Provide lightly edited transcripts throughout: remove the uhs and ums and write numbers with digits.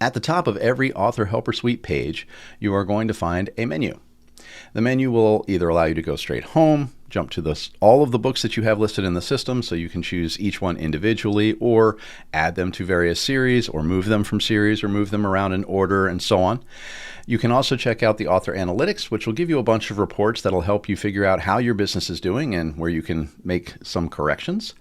At the top of every Author Helper Suite page, you are going to find a menu. The menu will either allow you to go straight home, jump to all of the books that you have listed in the system, so you can choose each one individually, or add them to various series, or move them from series, or move them around in order, and so on. You can also check out the Author Analytics, which will give you a bunch of reports that'll help you figure out how your business is doing and where you can make some corrections.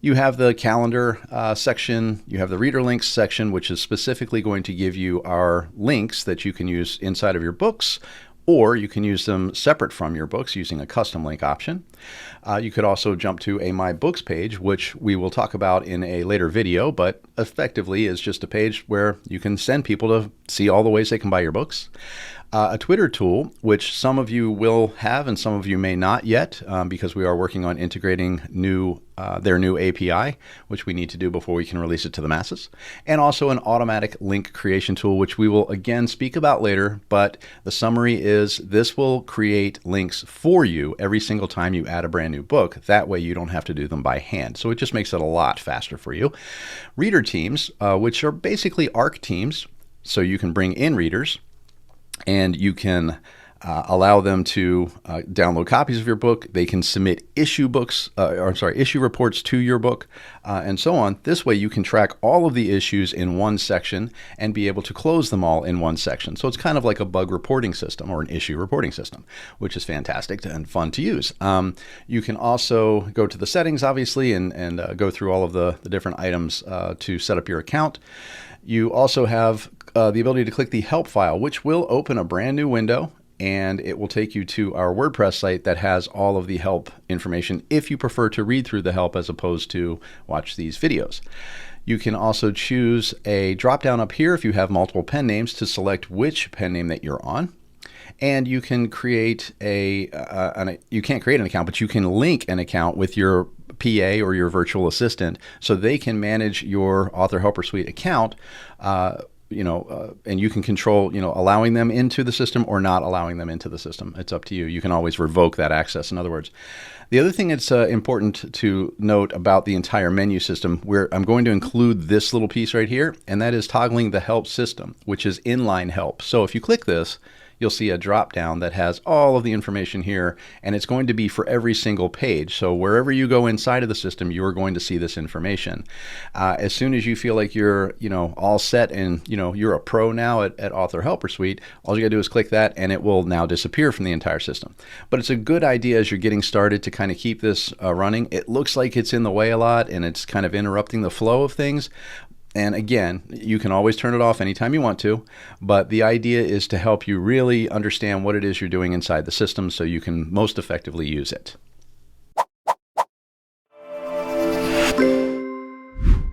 You have the calendar section, you have the reader links section, which is specifically going to give you our links that you can use inside of your books, or you can use them separate from your books using a custom link option. You could also jump to a My Books page, which we will talk about in a later video, but effectively is just a page where you can send people to see all the ways they can buy your books. A Twitter tool, which some of you will have and some of you may not yet, because we are working on integrating their new API, which we need to do before we can release it to the masses. And also an automatic link creation tool, which we will again speak about later, but the summary is this will create links for you every single time you add a brand new book. That way you don't have to do them by hand. So it just makes it a lot faster for you. Reader teams, which are basically ARC teams, so you can bring in readers, and you can allow them to download copies of your book. They can submit issue reports to your book, and so on. This way you can track all of the issues in one section and be able to close them all in one section. So it's kind of like a bug reporting system or an issue reporting system, which is fantastic and fun to use. You can also go to the settings, obviously, and go through all of the different items to set up your account. You also have the ability to click the help file, which will open a brand new window, and it will take you to our WordPress site that has all of the help information if you prefer to read through the help as opposed to watch these videos. You can also choose a drop down up here if you have multiple pen names to select which pen name that you're on. And you can create you can't create an account, but you can link an account with your PA or your virtual assistant so they can manage your Author Helper Suite account, and you can control, allowing them into the system or not allowing them into the system. It's up to you. You can always revoke that access, in other words. The other thing that's important to note about the entire menu system, where I'm going to include this little piece right here, and that is toggling the help system, which is inline help. So if you click this, you'll see a drop down that has all of the information here, and it's going to be for every single page. So wherever you go inside of the system, you're going to see this information. As soon as you feel like you're all set and you're a pro now at Author Helper Suite, all you gotta do is click that and it will now disappear from the entire system. But it's a good idea as you're getting started to kind of keep this running. It looks like it's in the way a lot and it's kind of interrupting the flow of things. And again, you can always turn it off anytime you want to, but the idea is to help you really understand what it is you're doing inside the system so you can most effectively use it.